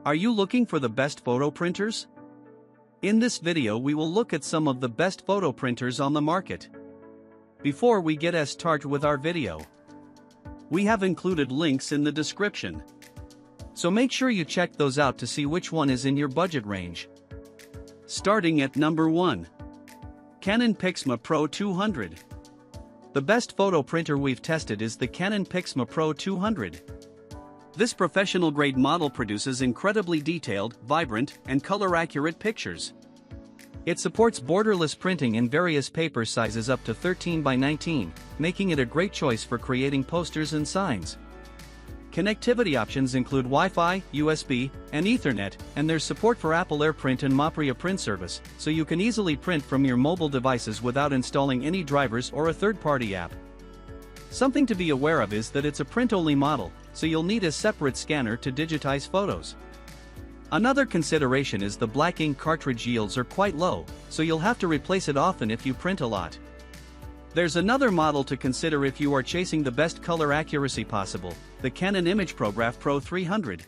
Are you looking for the best photo printers? In this video we will look at some of the best photo printers on the market. Before we get started with our video, we have included links in the description. So make sure you check those out to see which one is in your budget range. Starting at number 1. Canon PIXMA Pro 200. The best photo printer we've tested is the Canon PIXMA Pro 200. This professional-grade model produces incredibly detailed, vibrant, and color-accurate pictures. It supports borderless printing in various paper sizes up to 13 by 19, making it a great choice for creating posters and signs. Connectivity options include Wi-Fi, USB, and Ethernet, and there's support for Apple AirPrint and Mopria print service, so you can easily print from your mobile devices without installing any drivers or a third-party app. Something to be aware of is that it's a print-only model, so you'll need a separate scanner to digitize photos. Another consideration is the black ink cartridge yields are quite low, so you'll have to replace it often if you print a lot. There's another model to consider if you are chasing the best color accuracy possible, the Canon ImagePrograph Pro 300.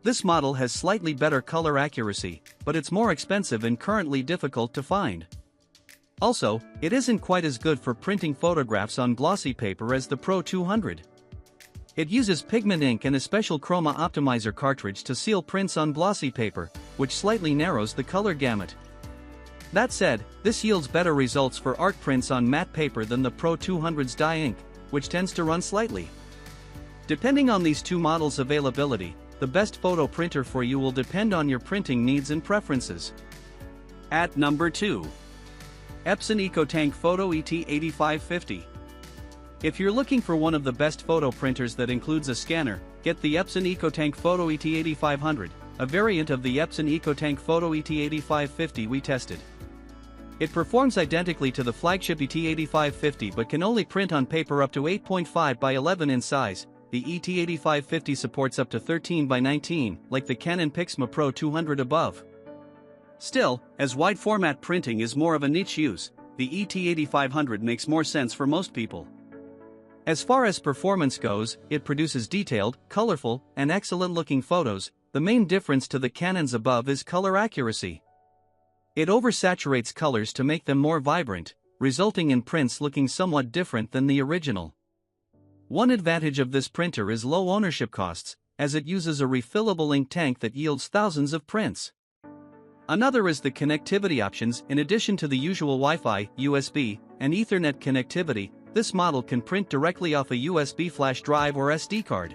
This model has slightly better color accuracy, but it's more expensive and currently difficult to find. Also, it isn't quite as good for printing photographs on glossy paper as the Pro 200. It uses pigment ink and a special chroma optimizer cartridge to seal prints on glossy paper, which slightly narrows the color gamut. That said, this yields better results for art prints on matte paper than the Pro 200's dye ink, which tends to run slightly. Depending on these two models' availability, the best photo printer for you will depend on your printing needs and preferences. At number 2. Epson EcoTank Photo ET8550. If you're looking for one of the best photo printers that includes a scanner, get the Epson EcoTank Photo ET8500, a variant of the Epson EcoTank Photo ET8550 we tested. It performs identically to the flagship ET8550 but can only print on paper up to 8.5 by 11 in size. The ET8550 supports up to 13 by 19, like the Canon PIXMA Pro 200 above. Still, as wide format printing is more of a niche use, the ET8500 makes more sense for most people. As far as performance goes, it produces detailed, colorful, and excellent-looking photos. The main difference to the Canons above is color accuracy. It oversaturates colors to make them more vibrant, resulting in prints looking somewhat different than the original. One advantage of this printer is low ownership costs, as it uses a refillable ink tank that yields thousands of prints. Another is the connectivity options. In addition to the usual Wi-Fi, USB, and Ethernet connectivity, this model can print directly off a USB flash drive or SD card.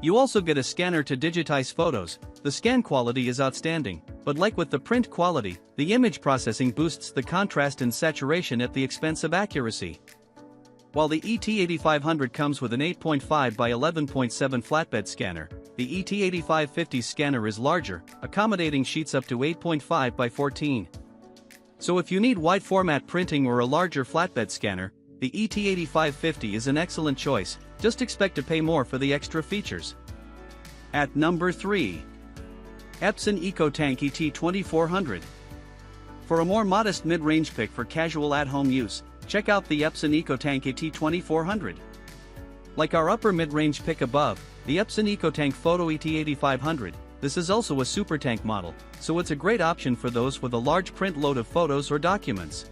You also get a scanner to digitize photos. The scan quality is outstanding, but like with the print quality, the image processing boosts the contrast and saturation at the expense of accuracy. While the ET8500 comes with an 8.5 by 11.7 flatbed scanner, the ET8550 scanner is larger, accommodating sheets up to 8.5 by 14. So if you need wide format printing or a larger flatbed scanner, the ET8550 is an excellent choice. Just expect to pay more for the extra features. At number 3. Epson EcoTank ET2400. For a more modest mid-range pick for casual at-home use, check out the Epson EcoTank ET2400. Like our upper mid-range pick above, the Epson EcoTank Photo ET8500, this is also a super tank model, so it's a great option for those with a large print load of photos or documents.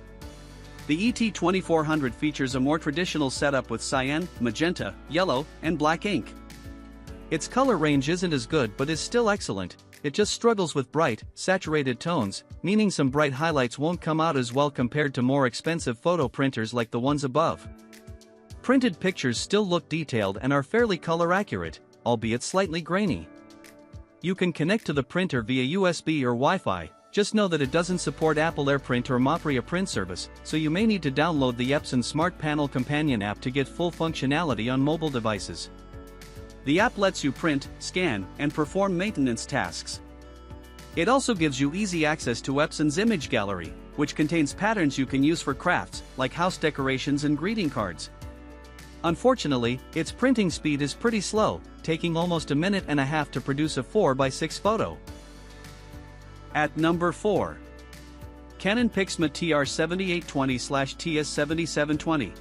The ET2400 features a more traditional setup with cyan, magenta, yellow, and black ink. Its color range isn't as good but is still excellent. It just struggles with bright, saturated tones, meaning some bright highlights won't come out as well compared to more expensive photo printers like the ones above. Printed pictures still look detailed and are fairly color accurate, albeit slightly grainy. You can connect to the printer via USB or Wi-Fi. Just know that it doesn't support Apple AirPrint or Mopria print service, so you may need to download the Epson Smart Panel Companion app to get full functionality on mobile devices. The app lets you print, scan, and perform maintenance tasks. It also gives you easy access to Epson's image gallery, which contains patterns you can use for crafts, like house decorations and greeting cards. Unfortunately, its printing speed is pretty slow, taking almost a minute and a half to produce a 4x6 photo. At number 4. Canon PIXMA TR7820/TS7720.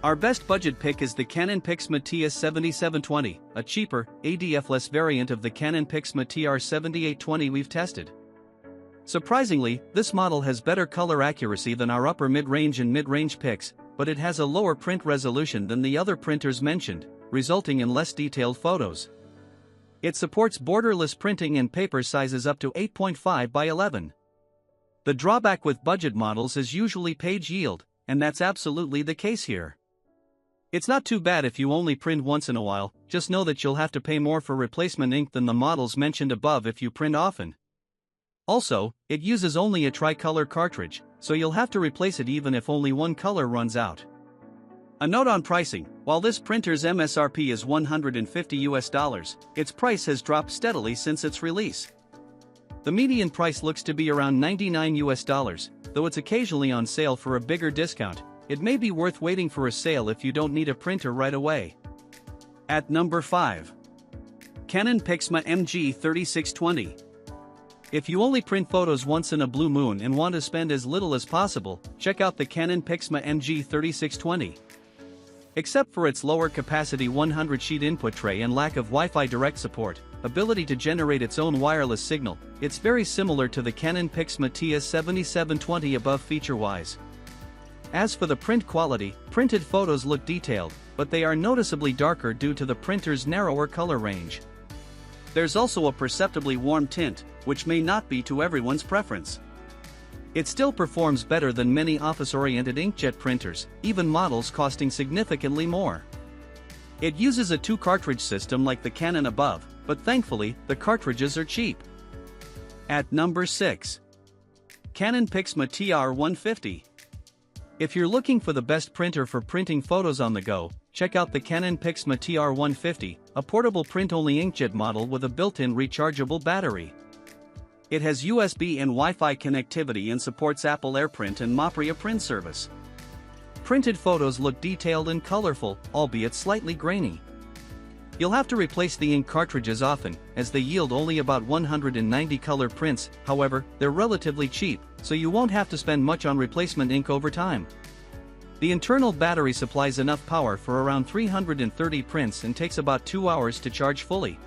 Our best budget pick is the Canon PIXMA TS7720, a cheaper, ADF-less variant of the Canon PIXMA TR7820 we've tested. Surprisingly, this model has better color accuracy than our upper mid-range and mid-range picks, but it has a lower print resolution than the other printers mentioned, resulting in less detailed photos. It supports borderless printing and paper sizes up to 8.5 by 11. The drawback with budget models is usually page yield, and that's absolutely the case here. It's not too bad if you only print once in a while, just know that you'll have to pay more for replacement ink than the models mentioned above if you print often. Also, it uses only a tricolor cartridge, so you'll have to replace it even if only one color runs out. A note on pricing: while this printer's MSRP is $150, its price has dropped steadily since its release. The median price looks to be around $99, though it's occasionally on sale for a bigger discount. It may be worth waiting for a sale if you don't need a printer right away. At number 5. Canon PIXMA MG3620. If you only print photos once in a blue moon and want to spend as little as possible, check out the Canon PIXMA MG3620. Except for its lower capacity 100 sheet input tray and lack of Wi-Fi direct support, ability to generate its own wireless signal, it's very similar to the Canon PIXMA TS7720 above feature-wise. As for the print quality, printed photos look detailed, but they are noticeably darker due to the printer's narrower color range. There's also a perceptibly warm tint, which may not be to everyone's preference. It still performs better than many office-oriented inkjet printers, even models costing significantly more. It uses a 2-cartridge system like the Canon above, but thankfully, the cartridges are cheap. At number 6. Canon PIXMA TR150. If you're looking for the best printer for printing photos on the go, check out the Canon PIXMA TR150, a portable print-only inkjet model with a built-in rechargeable battery. It has USB and Wi-Fi connectivity and supports Apple AirPrint and Mopria print service. Printed photos look detailed and colorful, albeit slightly grainy. You'll have to replace the ink cartridges often, as they yield only about 190 color prints. However, they're relatively cheap, so you won't have to spend much on replacement ink over time. The internal battery supplies enough power for around 330 prints and takes about 2 hours to charge fully,